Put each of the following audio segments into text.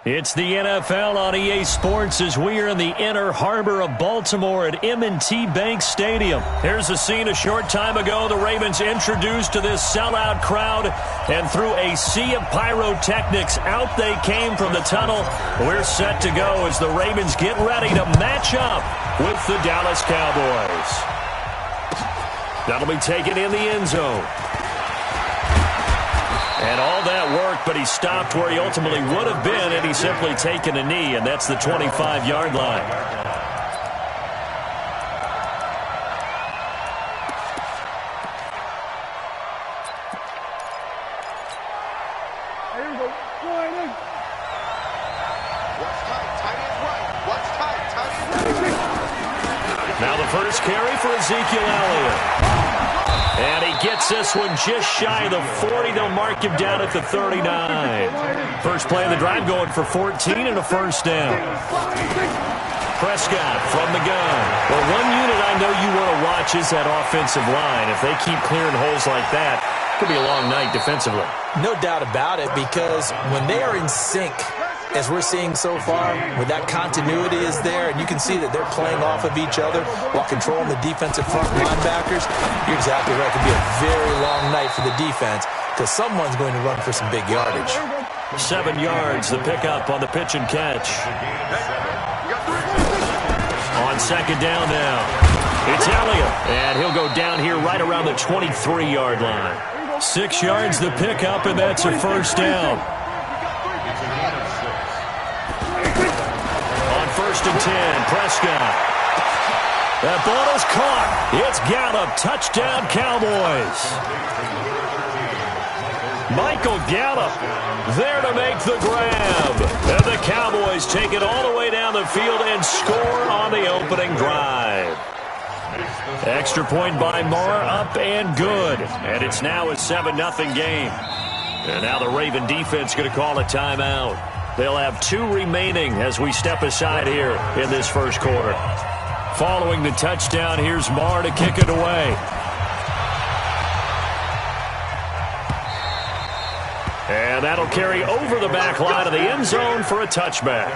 It's the NFL on EA Sports as we are in the inner harbor of Baltimore at M&T Bank Stadium. Here's a scene a short time ago. The Ravens introduced to this sellout crowd, and through a sea of pyrotechnics, out they came from the tunnel. We're set to go as the Ravens get ready to match up with the Dallas Cowboys. That'll be taken in the end zone. And all that work, but he stopped where he ultimately would have been had he simply taken a knee, and that's the 25-yard line. Here we go. Sliding. What's tight? Tight end right. What's tight? Tight end right. Now the first carry for Ezekiel Elliott. And he gets this one just shy of the 40. They'll mark him down at the 39. First play of the drive going for 14 and a first down. Prescott from the gun. Well, one unit I know you want to watch is that offensive line. If they keep clearing holes like that, it could be a long night defensively. No doubt about it, because when they are in sync, as we're seeing so far, where that continuity is there, and you can see that they're playing off of each other while controlling the defensive front linebackers, you're exactly right. It could be a very long night for the defense because someone's going to run for some big yardage. 7 yards, the pickup on the pitch and catch. On second down now, it's Elliott, and he'll go down here right around the 23-yard line. 6 yards, the pickup, and that's a first down. First and 10, Prescott. That ball is caught. It's Gallup. Touchdown, Cowboys. Michael Gallup there to make the grab. And the Cowboys take it all the way down the field and score on the opening drive. Extra point by Moore, up and good. And it's now a 7-0 game. And now the Raven defense going to call a timeout. They'll have 2 remaining as we step aside here in this first quarter. Following the touchdown, here's Marr to kick it away. And that'll carry over the back line of the end zone for a touchback.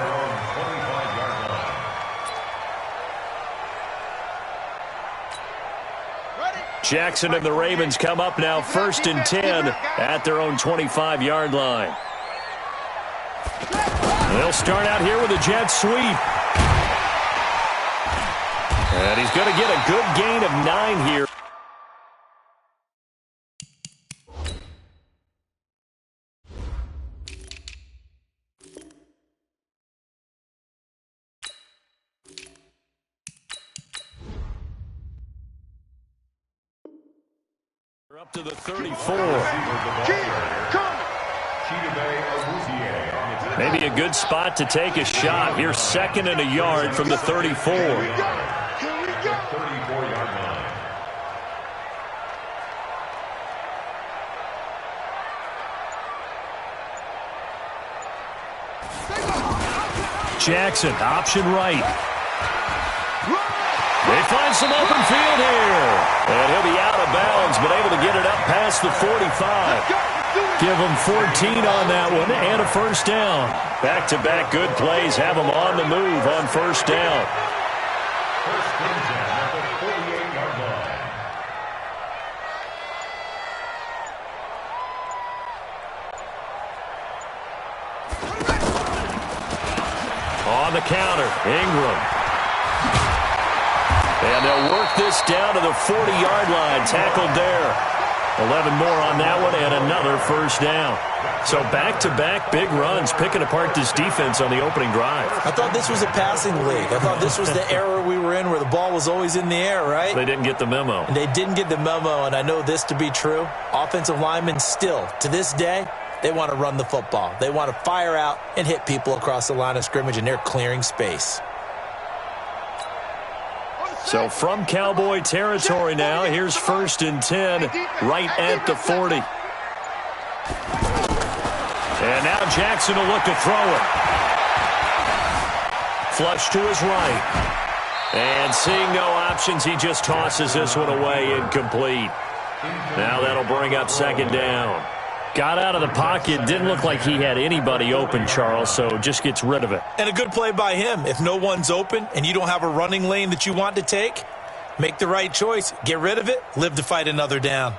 Jackson and the Ravens come up now first and 10 at their own 25-yard line. They'll start out here with a jet sweep. And he's going to get a good gain of 9 here. They're up to the 34. Maybe a good spot to take a shot. Here's 2nd and a yard from the 34. Jackson, option right. They find some open field here. And he'll be out of bounds, but able to get it up past the 45. Give them 14 on that one and a first down. Back-to-back good plays have them on the move on first down. On the counter, Ingram. And they'll work this down to the 40-yard line. Tackled there. 11 more on that one and another first down. So back-to-back big runs, picking apart this defense on the opening drive. I thought this was a passing league. I thought this was the era we were in where the ball was always in the air, right? They didn't get the memo. And they didn't get the memo, and I know this to be true. Offensive linemen still, to this day, they want to run the football. They want to fire out and hit people across the line of scrimmage, and they're clearing space. So from Cowboy territory now, here's 1st and 10 right at the 40. And now Jackson will look to throw it. Flush to his right. And seeing no options, he just tosses this one away, incomplete. Now that'll bring up 2nd down. Got out of the pocket. Didn't look like he had anybody open, Charles, so just gets rid of it. And a good play by him. If no one's open and you don't have a running lane that you want to take, make the right choice. Get rid of it. Live to fight another down.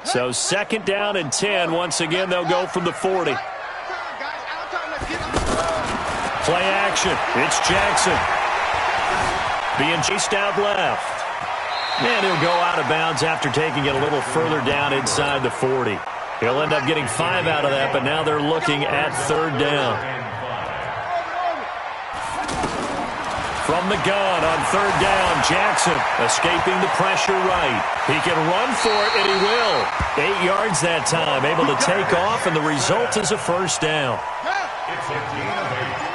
So 2nd down and 10. Once again, they'll go from the 40. Play action. It's Jackson. Being chased out left. And he'll go out of bounds after taking it a little further down inside the 40. He'll end up getting 5 out of that, but now they're looking at 3rd down. From the gun on 3rd down, Jackson escaping the pressure right. He can run for it, and he will. 8 yards that time, able to take off, and the result is a 1st down. It's a gain of 8.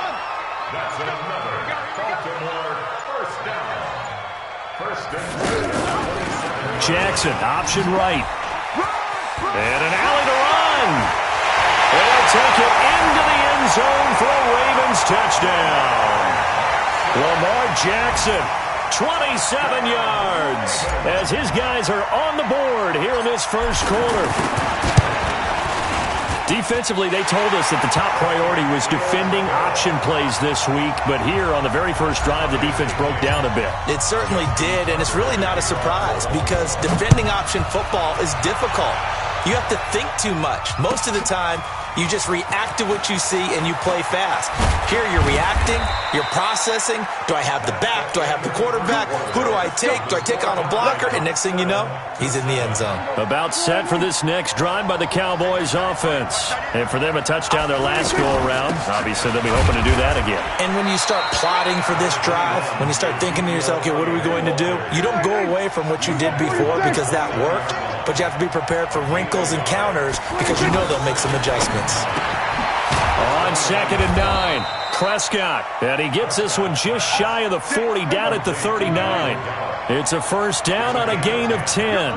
That's another Baltimore 1st down. 1st and 10. Jackson, option right. And an alley to run. They'll take it into the end zone for a Ravens touchdown. Lamar Jackson, 27 yards, as his guys are on the board here in this 1st quarter. Defensively, they told us that the top priority was defending option plays this week, but here on the very first drive, the defense broke down a bit. It certainly did, and it's really not a surprise because defending option football is difficult. You have to think too much. Most of the time, you just react to what you see and you play fast. Here you're reacting, you're processing. Do I have the back? Do I have the quarterback? Who do I take? Do I take on a blocker? And next thing you know, he's in the end zone. About set for this next drive by the Cowboys offense. And for them, a touchdown their last go-around. Obviously, they'll be hoping to do that again. And when you start plotting for this drive, when you start thinking to yourself, okay, what are we going to do? You don't go away from what you did before because that worked, but you have to be prepared for wrinkles and counters because you know they'll make some adjustments. On 2nd and 9, Prescott. And he gets this one just shy of the 40, down at the 39. It's a 1st down on a gain of 10.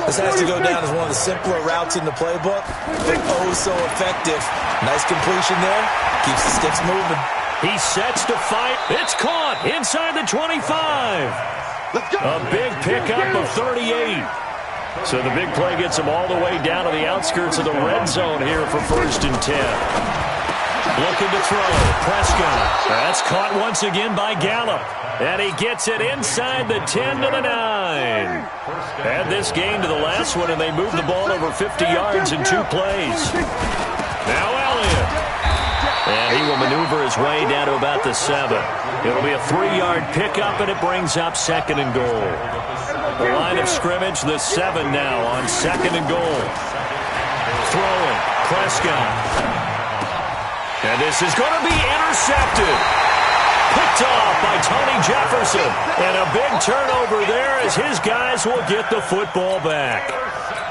This has to go down as one of the simpler routes in the playbook, but oh so effective. Nice completion there. Keeps the sticks moving. He sets to fight. It's caught inside the 25. A big pickup of 38. So the big play gets him all the way down to the outskirts of the red zone here for 1st and 10. Looking to throw. Prescott. That's caught once again by Gallup. And he gets it inside the 10 to the 9. Add this game to the last one, and they move the ball over 50 yards in 2 plays. Now Elliott. And he will maneuver his way down to about the 7. It'll be a 3-yard pickup, and it brings up 2nd and goal. The line of scrimmage, the 7 now on 2nd and goal. Throwing, Prescott. And this is going to be intercepted. Picked off by Tony Jefferson. And a big turnover there as his guys will get the football back.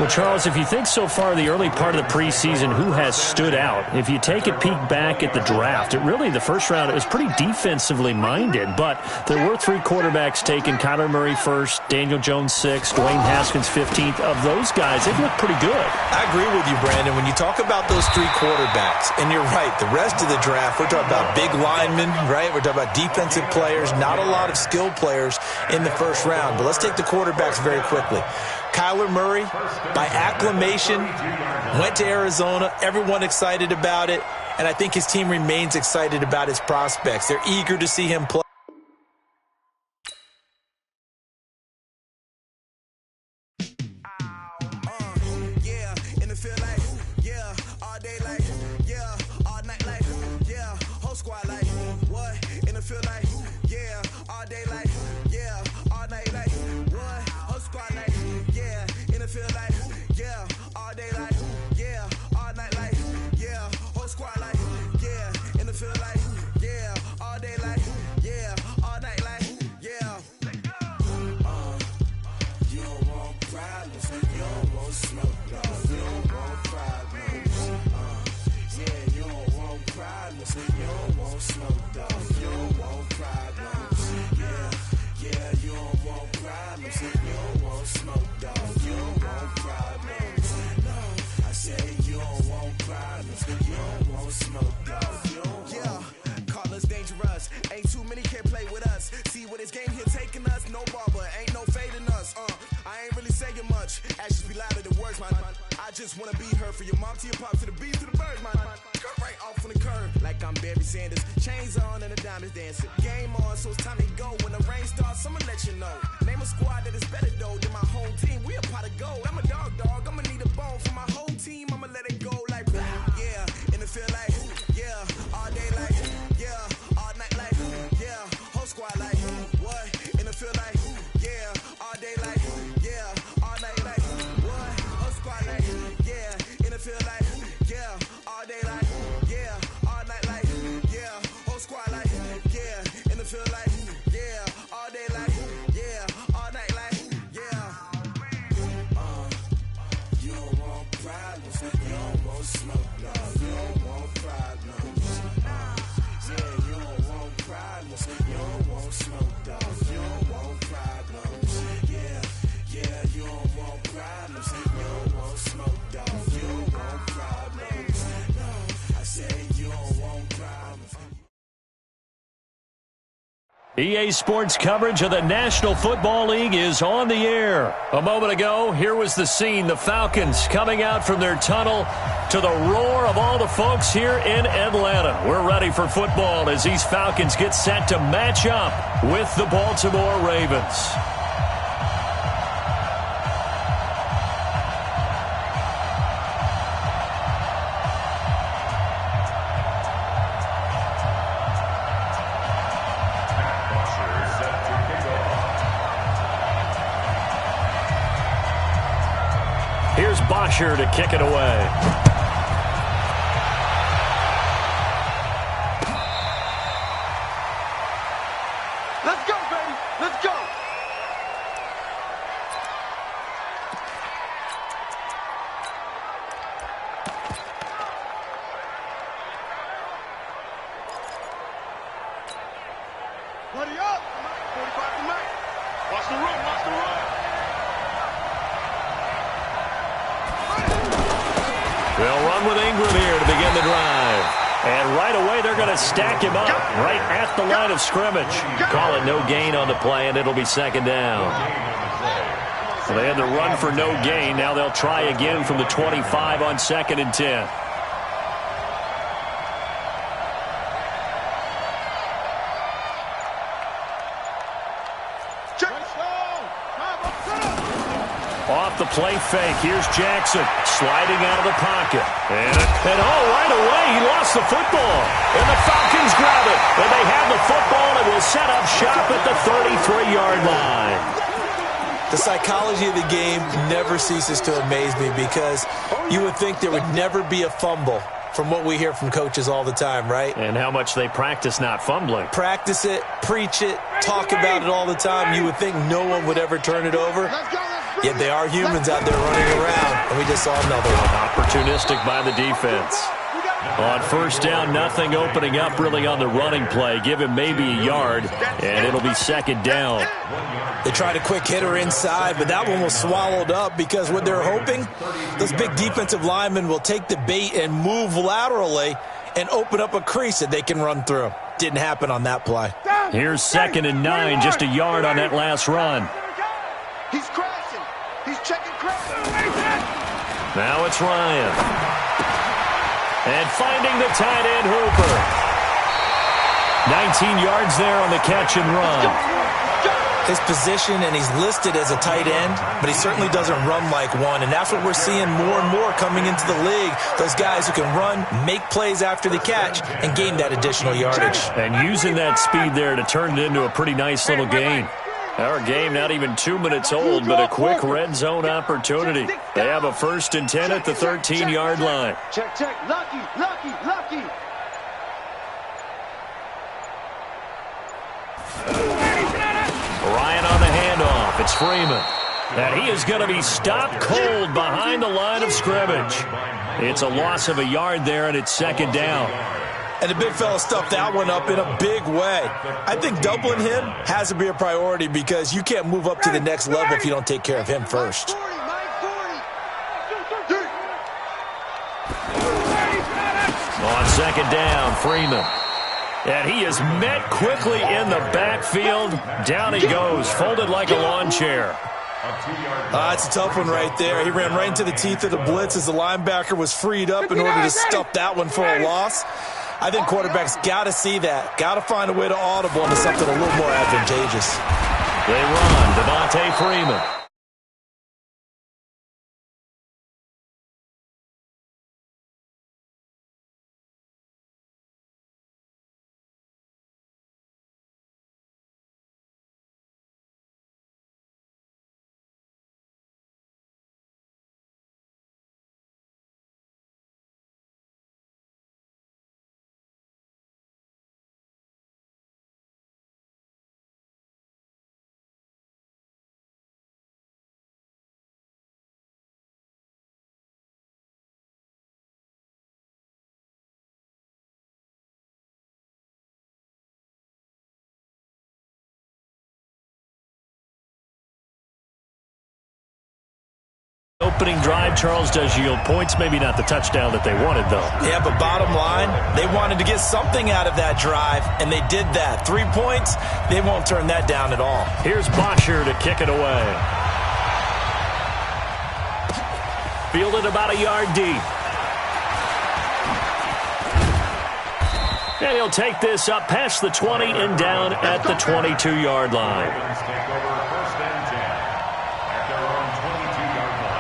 Well, Charles, if you think so far the early part of the preseason, who has stood out? If you take a peek back at the draft, the first round, it was pretty defensively minded, but there were 3 quarterbacks taken. Kyler Murray first, Daniel Jones 6th, Dwayne Haskins 15th. Of those guys, they've looked pretty good. I agree with you, Brandon. When you talk about those 3 quarterbacks, and you're right, the rest of the draft, we're talking about big linemen, right? We're talking about defensive players, not a lot of skilled players in the first round. But let's take the quarterbacks very quickly. Kyler Murray, by acclamation, went to Arizona. Everyone excited about it. And I think his team remains excited about his prospects. They're eager to see him play. just wanna be her. For your mom to your pop to the beat to the birds, my skirt right off on the curb. Like I'm Barry Sanders. Chains on and the diamonds dancing. Game on, so it's time to go. When the rain starts, I'ma let you know. Name a squad that is better though than my home team. We a pot of gold. I'm a dog. I'ma need a bone for my whole team. I'ma let it go like yeah. And it feel like yeah. All day like yeah. All night like yeah. Whole squad like what? And it feel like yeah. All day like yeah. All night like what? Whole squad like yeah. And it feel like yeah. All day like yeah. All night like yeah. Whole squad like yeah. And it feel like yeah. All day like yeah. All night like yeah. You don't want problems. You don't want smoke, no. You don't want problems. Yeah, you don't want problems. You don't want smoke, dog. You don't want problems. Yeah, you don't want problems. You don't want smoke, dog. You don't want problems. No, I said you don't want problems. EA Sports coverage of the National Football League is on the air. A moment ago, here was the scene. The Falcons coming out from their tunnel to the roar of all the folks here in Atlanta. We're ready for football as these Falcons get set to match up with the Baltimore Ravens. Here's Bosher to kick it away. Let's go, baby. Let's go. Buddy up. 45 to Mike. Watch the run. Watch the run. They'll run with Ingram here to begin the drive. And right away, they're going to stack him up right at the line of scrimmage. Call it no gain on the play, and it'll be second down. So they had the run for no gain. Now they'll try again from the 25 on 2nd and 10. Off the play fake. Here's Jackson sliding out of the pocket. And right away, he lost the football. And the Falcons grab it. And they have the football and will set up shop at the 33-yard line. The psychology of the game never ceases to amaze me because you would think there would never be a fumble from what we hear from coaches all the time, right? And how much they practice not fumbling. Practice it, preach it, talk about it all the time. You would think no one would ever turn it over. Yet they are humans out there running around, and we just saw another one. Opportunistic by the defense. On first down, nothing opening up really on the running play. Give him maybe a yard, and it'll be second down. They tried a quick hitter inside, but that one was swallowed up because what they're hoping, those big defensive linemen will take the bait and move laterally and open up a crease that they can run through. Didn't happen on that play. Here's 2nd and 9, just a yard on that last run. He's crashing. He's checking crashing. Now it's Ryan. And finding the tight end, Hooper. 19 yards there on the catch and run. His position, and he's listed as a tight end, but he certainly doesn't run like one, and that's what we're seeing more and more coming into the league. Those guys who can run, make plays after the catch, and gain that additional yardage. And using that speed there to turn it into a pretty nice little gain. Our game not even 2 minutes old, but a quick red zone opportunity. They have a 1st and 10 at the 13-yard line. Check. Lucky. Ryan on the handoff. It's Freeman. And he is going to be stopped cold behind the line of scrimmage. It's a loss of a yard there, and it's 2nd down. And the big fella stuffed that one up in a big way. I think doubling him has to be a priority because you can't move up to the next level if you don't take care of him first. On 2nd down, Freeman. And he is met quickly in the backfield. Down he goes, folded like a lawn chair. It's a tough one right there. He ran right into the teeth of the blitz as the linebacker was freed up in order to stuff that one for a loss. I think quarterbacks got to see that. Got to find a way to audible into something a little more advantageous. They run. Devontae Freeman. Opening drive, Charles, does yield points. Maybe not the touchdown that they wanted, though. Yeah, but bottom line, they wanted to get something out of that drive, and they did that. 3 points, they won't turn that down at all. Here's Bosher to kick it away. Fielded about a yard deep. And he'll take this up past the 20 and down at the 22-yard line. Take over first and 10 at their own 22-yard line.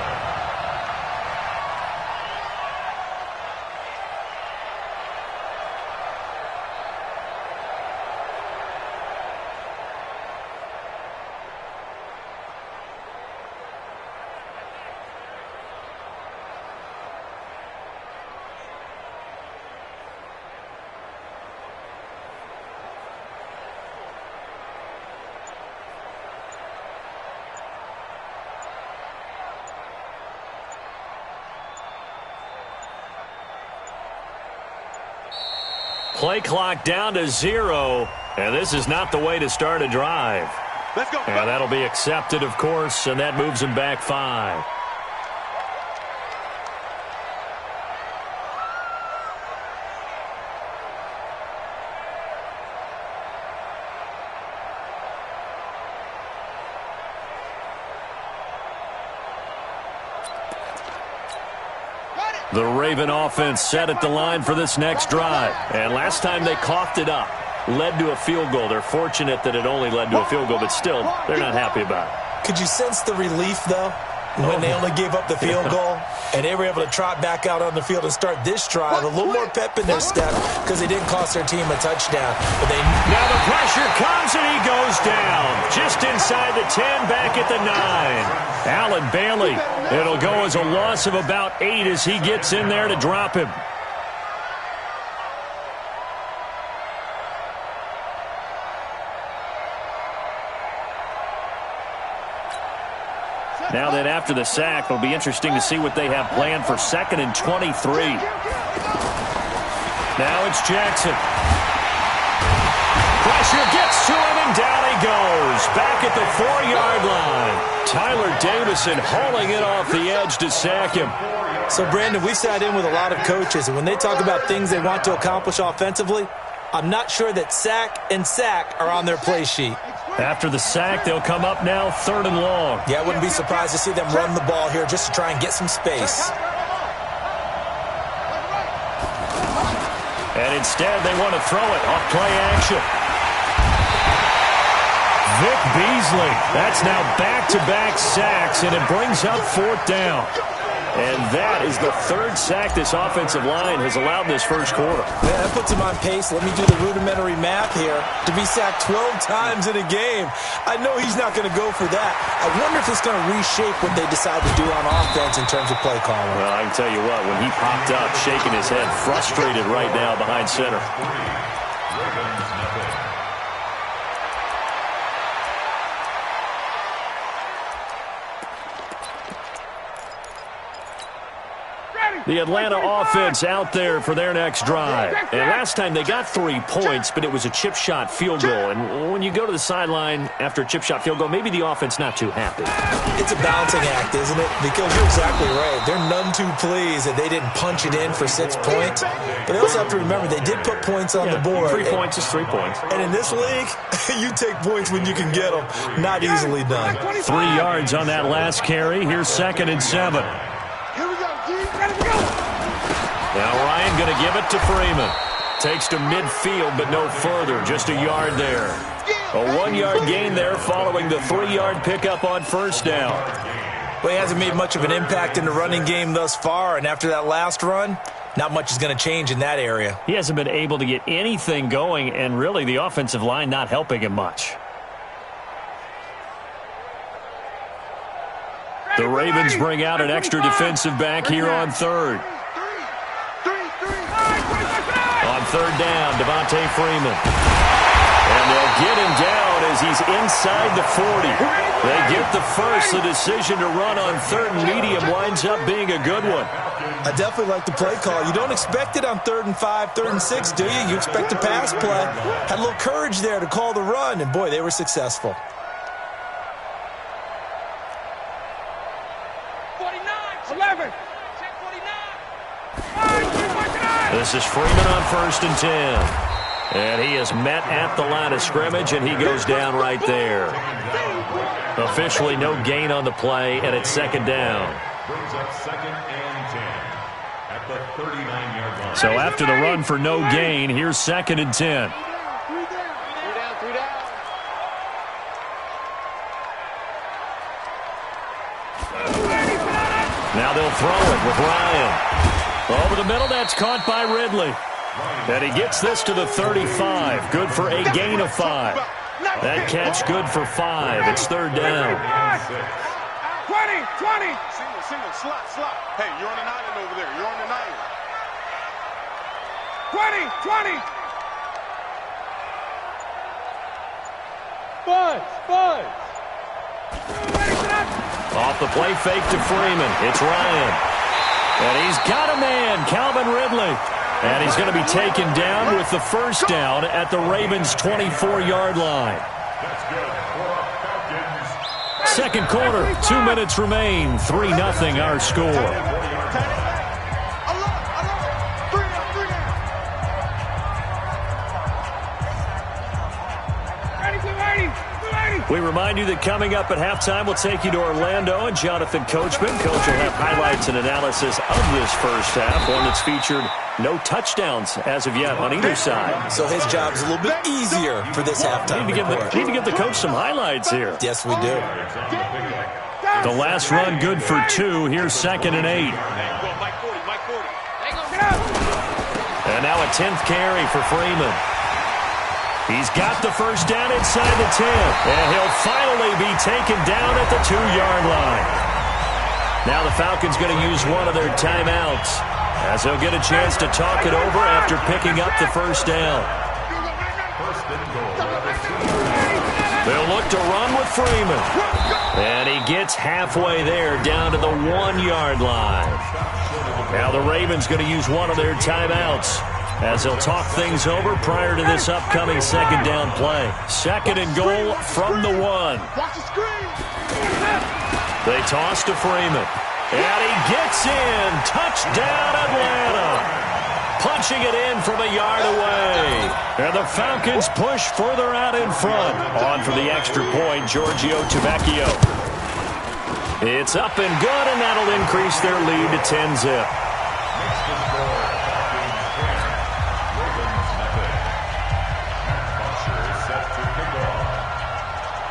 Play clock down to 0, and this is not the way to start a drive. Let's go. And that'll be accepted, of course, and that moves him back 5. The Raven offense set at the line for this next drive. And last time they coughed it up, led to a field goal. They're fortunate that it only led to a field goal, but still, they're not happy about it. Could you sense the relief, though, when they only gave up the field goal and they were able to trot back out on the field and start this drive? A little more pep in their step because they didn't cost their team a touchdown. But they... Now the pressure comes and he goes down. Just inside the 10, back at the 9. Allen Bailey. It'll go as a loss of about 8 as he gets in there to drop him. Now then, after the sack, it'll be interesting to see what they have planned for 2nd and 23. Now it's Jackson. Pressure gets to him, and down he goes. Back at the 4-yard line. Tyler Davison hauling it off the edge to sack him. So, Brandon, we sat in with a lot of coaches, and when they talk about things they want to accomplish offensively, I'm not sure that sack and sack are on their play sheet. After the sack, they'll come up now 3rd and long. Yeah, I wouldn't be surprised to see them run the ball here just to try and get some space. And instead, they want to throw it off play action. Vic Beasley. That's now back-to-back sacks, and it brings up 4th down. And that is the 3rd sack this offensive line has allowed this first quarter. Man, that puts him on pace. Let me do the rudimentary math here. To be sacked 12 times in a game, I know he's not going to go for that. I wonder if it's going to reshape what they decide to do on offense in terms of play calling. Well, I can tell you what, when he popped up, shaking his head, frustrated right now behind center. The Atlanta offense out there for their next drive. And last time they got 3 points, but it was a chip shot field goal. And when you go to the sideline after a chip shot field goal, maybe the offense not too happy. It's a balancing act, isn't it? Because you're exactly right. They're none too pleased that they didn't punch it in for 6 points. But they also have to remember they did put points on the board. 3 points is 3 points. And in this league, you take points when you can get them. Not easily done. 3 yards on that last carry. Here's 2nd and 7. Here we go, G. Ready to go. Now Ryan going to give it to Freeman. Takes to midfield, but no further. Just a yard there. A 1-yard gain there following the 3-yard pickup on first down. Well, he hasn't made much of an impact in the running game thus far, and after that last run, not much is going to change in that area. He hasn't been able to get anything going, and really the offensive line not helping him much. The Ravens bring out an extra defensive back here on third. On third down, Devontae Freeman. And they'll get him down as he's inside the 40. They get the first. The decision to run on third and medium winds up being a good one. I definitely like the play call. You don't expect it on 3rd and 5, 3rd and 6, do you? You expect a pass play. Had a little courage there to call the run, and boy, they were successful. 11. This is Freeman on 1st and 10. And he is met at the line of scrimmage, and he goes down right there. Officially no gain on the play, and it's 2nd down. Brings up 2nd and 10 at the 39-yard line. So after the run for no gain, here's 2nd and 10. 3 down. Now they'll throw it with Ryan. Over the middle, that's caught by Ridley. And he gets this to the 35. Good for a gain of 5. That catch good for 5. It's 3rd down. 20. Single, slot. Hey, you're on an island over there. You're on an island. 20. Buzz. Off the play fake to Freeman. It's Ryan. And he's got a man, Calvin Ridley. And he's going to be taken down with the first down at the Ravens' 24-yard line. Second quarter, 2 minutes remain. 3-0 our score. We remind you that coming up at halftime, we'll take you to Orlando and Jonathan Coachman. Coach will have highlights and analysis of this first half, one that's featured no touchdowns as of yet on either side. So his job's a little bit easier for this halftime. Need to give the coach some highlights here. Yes, we do. The last run good for 2. Here's 2nd and 8. And now a 10th carry for Freeman. He's got the first down inside the 10. And he'll finally be taken down at the 2-yard line. Now the Falcons going to use one of their timeouts as they'll get a chance to talk it over after picking up the first down. They'll look to run with Freeman. And he gets halfway there down to the 1-yard line. Now the Ravens going to use one of their timeouts as they'll talk things over prior to this upcoming 2nd down play. 2nd and goal from the 1. Watch the screen. They toss to Freeman. And he gets in. Touchdown, Atlanta. Punching it in from a yard away. And the Falcons push further out in front. On for the extra point, Giorgio Tavecchio. It's up and good, and that'll increase their lead to 10-zip.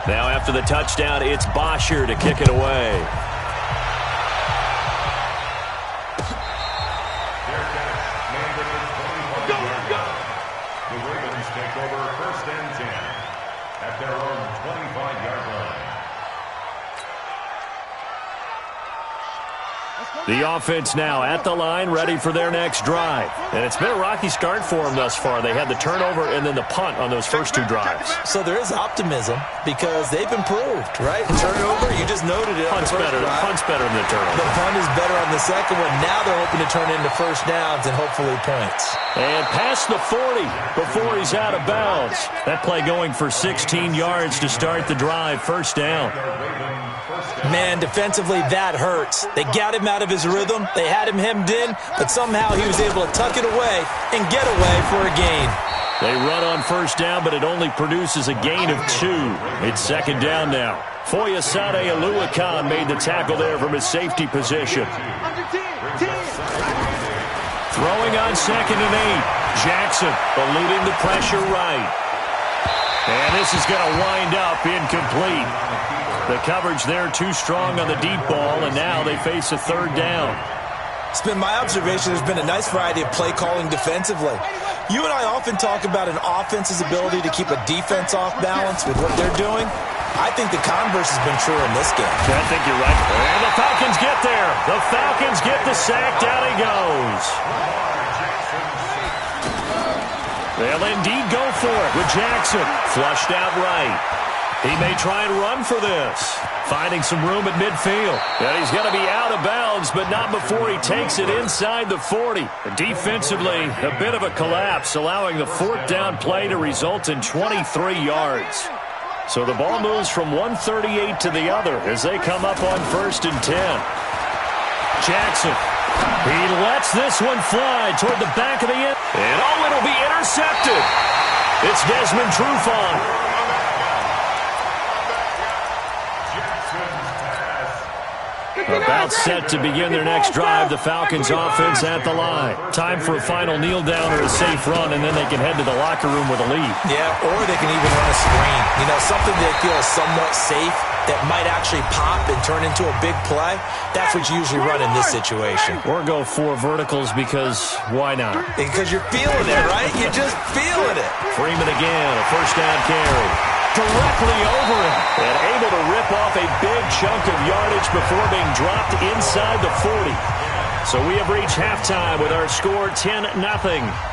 Now after the touchdown, it's Bosher to kick it away. The Ravens take over 1st and 10 at their own 25-yard line. The offense now at the line, ready for their next drive. And it's been a rocky start for them thus far. They had the turnover and then the punt on those first two drives. So there is optimism because they've improved, right? Turnover, you just noted it. Punt's better than the turnover. The punt is better on the second one. Now they're hoping to turn into first downs and hopefully points. And past the 40 before he's out of bounds. That play going for 16 yards to start the drive. First down. Man, defensively, that hurts. They got him out of his rhythm. They had him hemmed in, but somehow he was able to tuck it away and get away for a gain. They run on first down, but it only produces a gain of 2. It's second down now. Foyesade Oluwakan made the tackle there from his safety position. Throwing on 2nd and 8. Jackson eluding the pressure right. And this is going to wind up incomplete. The coverage there too strong on the deep ball, and now they face a third down. It's been my observation there's been a nice variety of play calling defensively. You and I often talk about an offense's ability to keep a defense off balance with what they're doing. I think the converse has been true in this game. I think you're right. And the Falcons get there. The Falcons get the sack. Down he goes. They'll indeed go for it with Jackson. Flushed out right. He may try and run for this. Finding some room at midfield. And he's going to be out of bounds, but not before he takes it inside the 40. Defensively, a bit of a collapse, allowing the fourth down play to result in 23 yards. So the ball moves from 138 to the other as they come up on 1st and 10. Jackson. He lets this one fly toward the back of the end. And it'll be intercepted. It's Desmond Trufant. About set to begin their next drive, the Falcons offense at the line. Time for a final kneel down or a safe run, and then they can head to the locker room with a lead. Yeah, or they can even run a screen. You know, something they feel is somewhat safe that might actually pop and turn into a big play. That's what you usually run in this situation. Or go 4 verticals because why not? Because you're feeling it, right? You're just feeling it. Freeman again, a first down carry. Directly over him and able to rip off a big chunk of yardage before being dropped inside the 40. So we have reached halftime with our score 10-0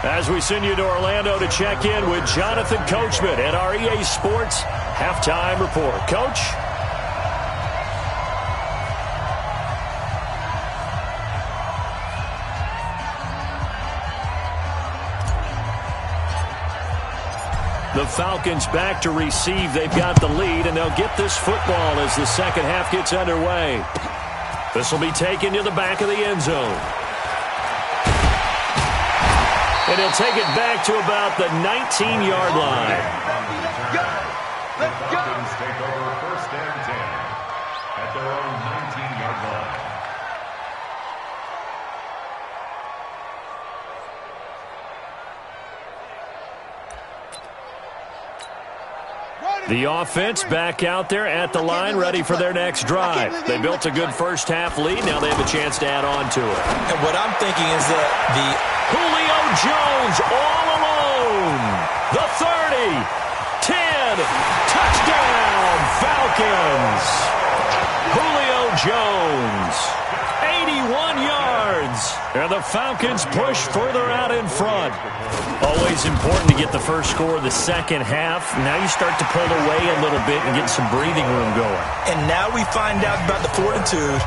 as we send you to Orlando to check in with Jonathan Coachman at our EA Sports Halftime Report. Coach? The Falcons back to receive. They've got the lead, and they'll get this football as the second half gets underway. This will be taken to the back of the end zone. And he'll take it back to about the 19-yard line. The Falcons take over 1st and 10 at their own 19-yard line. The offense back out there at the line, ready for their next drive. They built a good first half lead. Now they have a chance to add on to it. And what I'm thinking is that Julio Jones all alone. The 30, 10, touchdown, Falcons. Julio Jones, 81 yards. And the Falcons push further out in front. Always important to get the first score of the second half. Now you start to pull away a little bit and get some breathing room going. And now we find out about the fortitude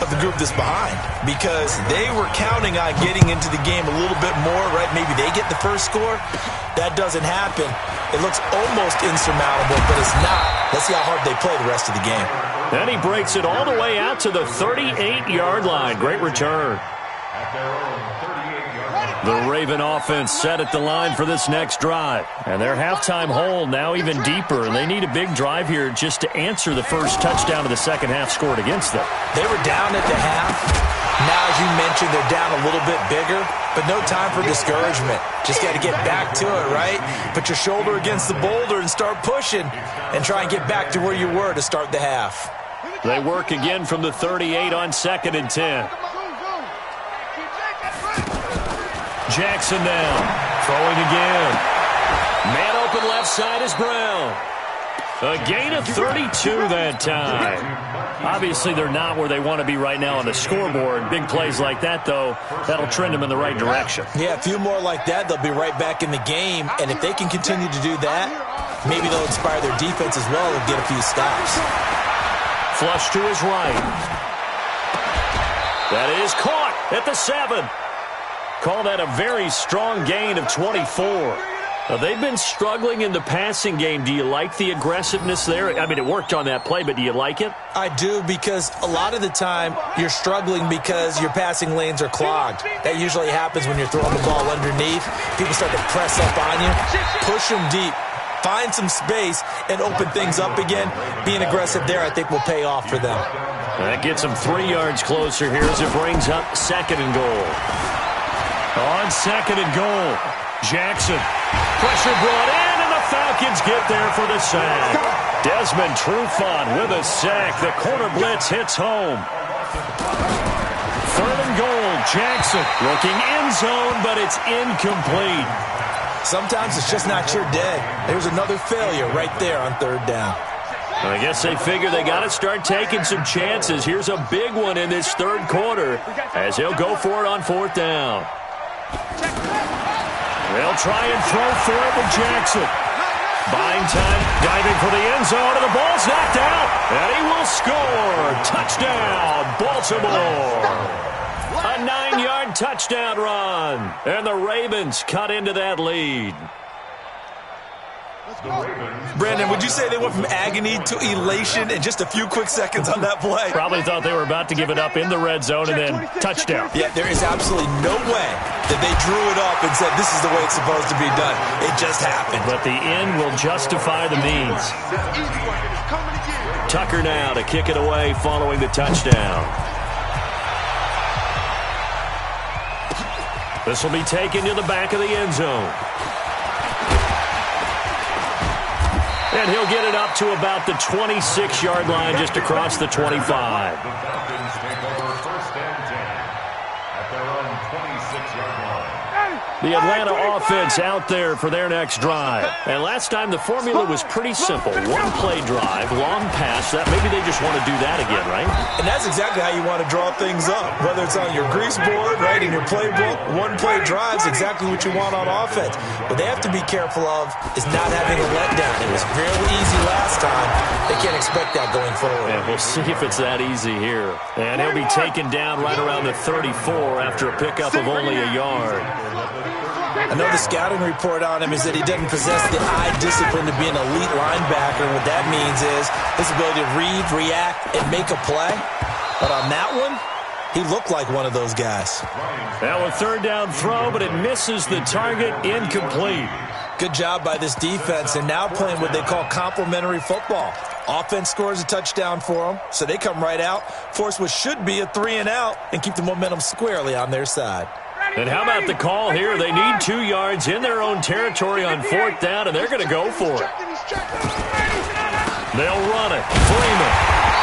of the group that's behind, because they were counting on getting into the game a little bit more, right? Maybe they get the first score. That doesn't happen. It looks almost insurmountable, but it's not. Let's see how hard they play the rest of the game. Then he breaks it all the way out to the 38-yard line. Great return. At their own 38-yard line. The Raven offense set at the line for this next drive. And their halftime hole now even deeper. And they need a big drive here just to answer the first touchdown of the second half scored against them. They were down at the half. Now, as you mentioned, they're down a little bit bigger, but no time for discouragement. Just got to get back to it, right? Put your shoulder against the boulder and start pushing and try and get back to where you were to start the half. They work again from the 38 on 2nd and 10. Jackson now, throwing again. Man open left side is Brown. A gain of 32 that time. Obviously, they're not where they want to be right now on the scoreboard. Big plays like that, though, that'll trend them in the right direction. Yeah, a few more like that, they'll be right back in the game. And if they can continue to do that, maybe they'll inspire their defense as well and get a few stops. Flush to his right. That is caught at the 7. Call that a very strong gain of 24. They've been struggling in the passing game. Do you like the aggressiveness there? I mean, it worked on that play, but do you like it? I do, because a lot of the time you're struggling because your passing lanes are clogged. That usually happens when you're throwing the ball underneath. People start to press up on you. Push them deep. Find some space and open things up again. Being aggressive there, I think, will pay off for them. That gets them 3 yards closer here as it brings up 2nd and goal. On 2nd and goal, Jackson. Pressure brought in, and the Falcons get there for the sack. Desmond Trufant with a sack. The corner blitz hits home. 3rd and goal, Jackson looking end zone, but it's incomplete. Sometimes it's just not your day. There's another failure right there on 3rd down. I guess they figure they got to start taking some chances. Here's a big one in this 3rd quarter as he'll go for it on 4th down. They'll try and throw for it with Jackson. Buying time, diving for the end zone, and the ball's knocked out. And he will score. Touchdown, Baltimore. A 9-yard touchdown run. And the Ravens cut into that lead. Brandon, would you say they went from agony to elation in just a few quick seconds on that play? Probably thought they were about to give it up in the red zone and then touchdown. Yeah, there is absolutely no way that they drew it up and said this is the way it's supposed to be done. It just happened. But the end will justify the means. Tucker now to kick it away following the touchdown. This will be taken to the back of the end zone. And he'll get it up to about the 26-yard line, just across the 25. The Falcons take over 1st and 10 at their own 26-yard line. The Atlanta offense out there for their next drive. And last time the formula was pretty simple. 1-play drive, long pass. That maybe they just want to do that again, right? And that's exactly how you want to draw things up. Whether it's on your grease board, right, in your playbook, 1-play drive's exactly what you want on offense. What they have to be careful of is not having a letdown. It was fairly easy last time. They can't expect that going forward. And we'll see if it's that easy here. And he'll be taken down right around the 34 after a pickup of only a yard. I know the scouting report on him is that he doesn't possess the eye discipline to be an elite linebacker. What that means is his ability to read, react, and make a play. But on that one, he looked like one of those guys. Now a 3rd down throw, but it misses the target, incomplete. Good job by this defense, and now playing what they call complementary football. Offense scores a touchdown for them, so they come right out, force what should be a 3-and-out, and keep the momentum squarely on their side. And how about the call here? They need 2 yards in their own territory on 4th down, and they're going to go for it. They'll run it. Freeman.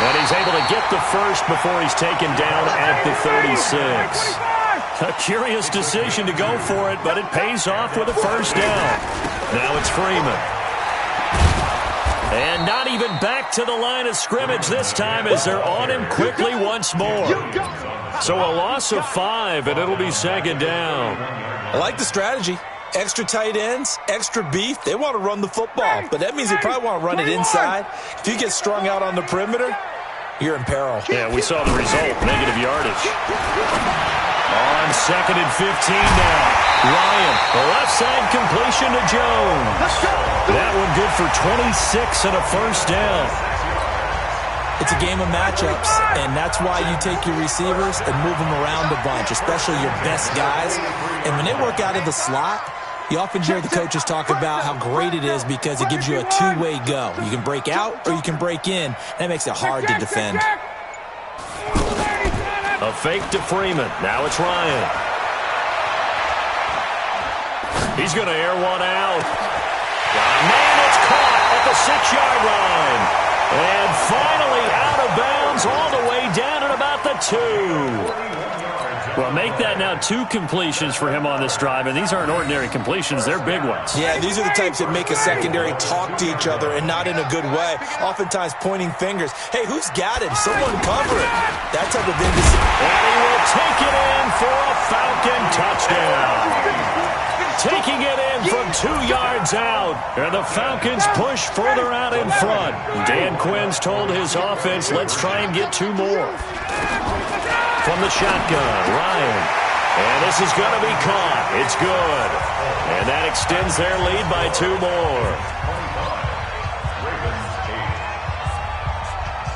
And he's able to get the first before he's taken down at the 36. A curious decision to go for it, but it pays off with a 1st down. Now it's Freeman. And not even back to the line of scrimmage this time as they're on him quickly once more. So a loss of 5, and it'll be 2nd down. I like the strategy. Extra tight ends, extra beef. They want to run the football, but that means they probably want to run it inside. If you get strung out on the perimeter, you're in peril. Yeah, we saw the result, negative yardage. On 2nd and 15 now. Ryan, the left side completion to Jones. That one good for 26 and a 1st down. It's a game of matchups, and that's why you take your receivers and move them around a bunch, especially your best guys. And when they work out of the slot, you often hear the coaches talk about how great it is because it gives you a two-way go. You can break out or you can break in. That makes it hard to defend. A fake to Freeman. Now it's Ryan. He's going to air one out. Man, it's caught at the 6-yard line. And finally out of bounds all the way down at about the 2. Well, make that now 2 completions for him on this drive, and these aren't ordinary completions. They're big ones. Yeah, these are the types that make a secondary talk to each other and not in a good way, oftentimes pointing fingers. Hey, who's got him? Someone cover it. That type of thing. And he will take it in for a Falcon touchdown. Taking it in from 2 yards out, and the Falcons push further out in front. Dan Quinn's told his offense, let's try and get 2 more. From the shotgun, Ryan. And this is going to be caught. It's good. And that extends their lead by 2 more.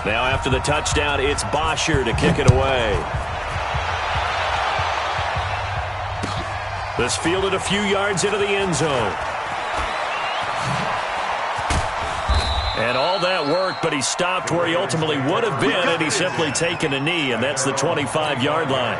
Now after the touchdown, it's Bosher to kick it away. This fielded a few yards into the end zone. And all that worked, but he stopped where he ultimately would have been, and he's simply taken a knee, and that's the 25-yard line.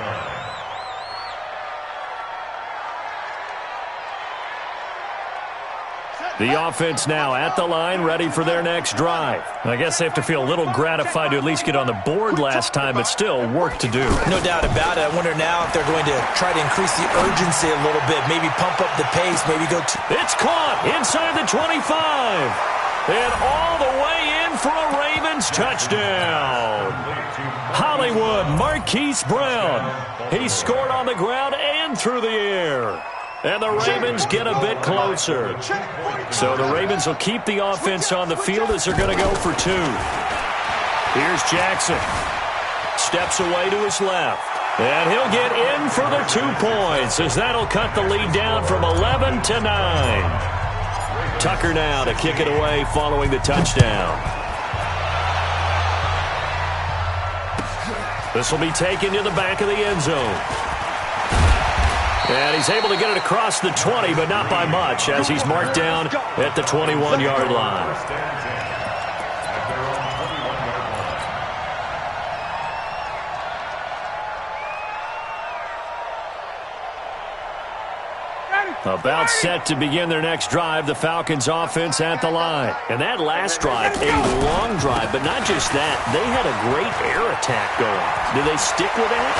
The offense now at the line, ready for their next drive. I guess they have to feel a little gratified to at least get on the board last time, but still work to do. No doubt about it. I wonder now if they're going to try to increase the urgency a little bit, maybe pump up the pace, maybe go to... It's caught inside the 25. And all the way in for a Ravens touchdown. Hollywood Marquise Brown. He scored on the ground and through the air. And the Ravens get a bit closer. So the Ravens will keep the offense on the field as they're going to go for 2. Here's Jackson. Steps away to his left. And he'll get in for the 2 points as that'll cut the lead down from 11 to 9. Tucker now to kick it away following the touchdown. This will be taken to the back of the end zone. And he's able to get it across the 20, but not by much, as he's marked down at the 21-yard line. About set to begin their next drive, the Falcons offense at the line. And that last drive, a long drive, but not just that. They had a great air attack going. Do they stick with that?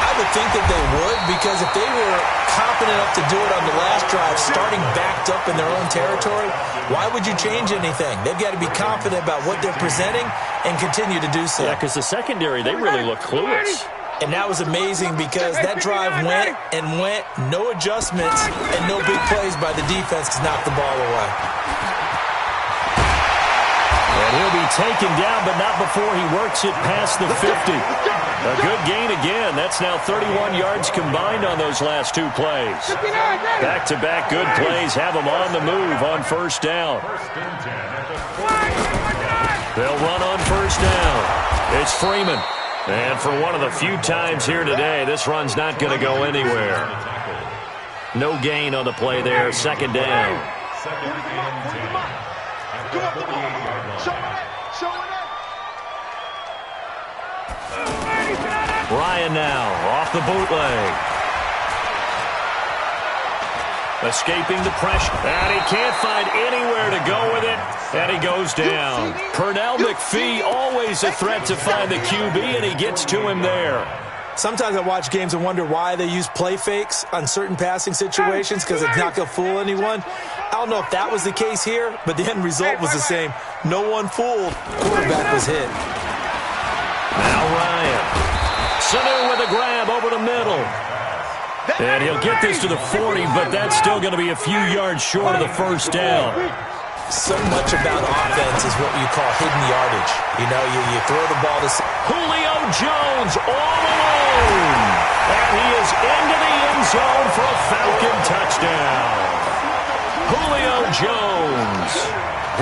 I would think that they would, because if they were confident enough to do it on the last drive, starting backed up in their own territory, why would you change anything? They've got to be confident about what they're presenting and continue to do so. Yeah, because the secondary, they really look clueless. And that was amazing because that drive went and went, no adjustments, and no big plays by the defense to knock the ball away. And he'll be taken down, but not before he works it past the 50. A good gain again. That's now 31 yards combined on those last 2 plays. Back-to-back good plays have them on the move on first down. They'll run on first down. It's Freeman. And for one of the few times here today, this run's not going to go anywhere. No gain on the play there. Second down. Ryan now off the bootleg. Escaping the pressure. And he can't find anywhere to go with it. And he goes down. Pernell McPhee, always a threat to find the QB, and he gets to him there. Sometimes I watch games and wonder why they use play fakes on certain passing situations, because it's not going to fool anyone. I don't know if that was the case here, but the end result was the same. No one fooled. Quarterback was hit. Now Ryan. Sanu with a grab over the middle. And he'll get this to the 40, but that's still going to be a few yards short of the first down. So much about offense is what you call hidden yardage. You know, you throw the ball to... Julio Jones all alone. And he is into the end zone for a Falcon touchdown. Julio Jones.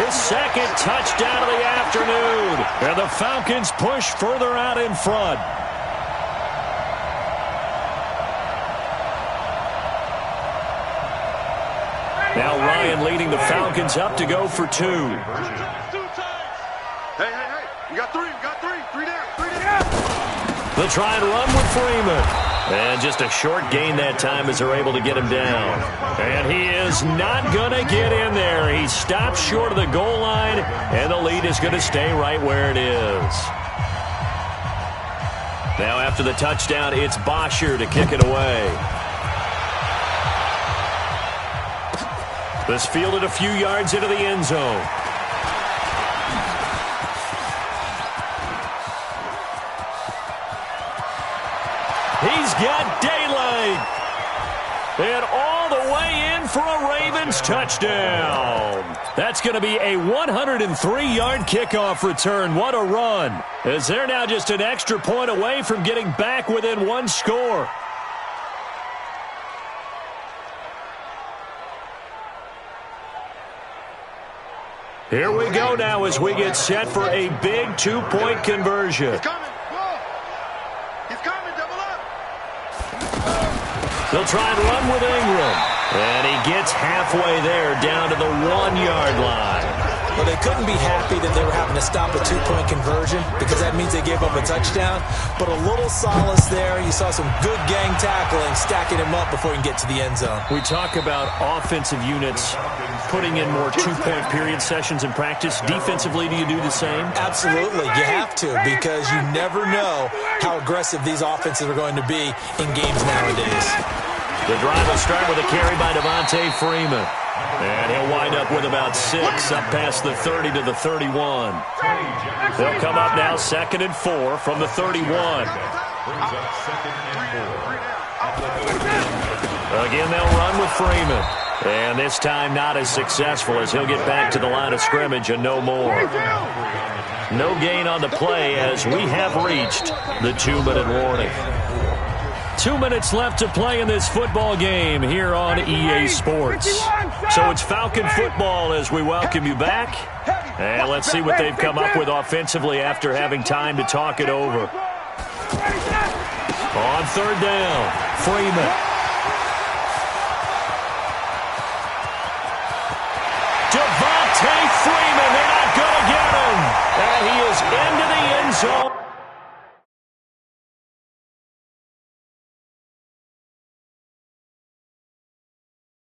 His second touchdown of the afternoon. And the Falcons push further out in front. Now Ryan leading the Falcons up to go for 2. Hey, you got 3 down. They'll try and run with Freeman. And just a short gain that time as they're able to get him down. And he is not going to get in there. He stops short of the goal line, and the lead is going to stay right where it is. Now after the touchdown, it's Bosher to kick it away. This fielded a few yards into the end zone. He's got daylight. And all the way in for a Ravens touchdown. That's going to be a 103-yard kickoff return. What a run. As they're now just an extra point away from getting back within one score. Here we go now as we get set for a big two-point conversion. He's coming. He's coming. Double up. They'll try and run with Ingram. And he gets halfway there down to the 1-yard line. Well, they couldn't be happy that they were having to stop a two-point conversion because that means they gave up a touchdown. But a little solace there. You saw some good gang tackling, stacking him up before he can get to the end zone. We talk about offensive units putting in more two-point period sessions in practice. Defensively, do you do the same? Absolutely. You have to because you never know how aggressive these offenses are going to be in games nowadays. The drive will start with a carry by Devontae Freeman. And he'll wind up with about 6 up past the 30 to the 31. They'll come up now 2nd and 4 from the 31. Again, they'll run with Freeman. And this time not as successful as he'll get back to the line of scrimmage and no more. No gain on the play as we have reached the 2-minute warning. 2 minutes left to play in this football game here on EA Sports. So it's Falcon football as we welcome you back. And let's see what they've come up with offensively after having time to talk it over. On 3rd down, Freeman.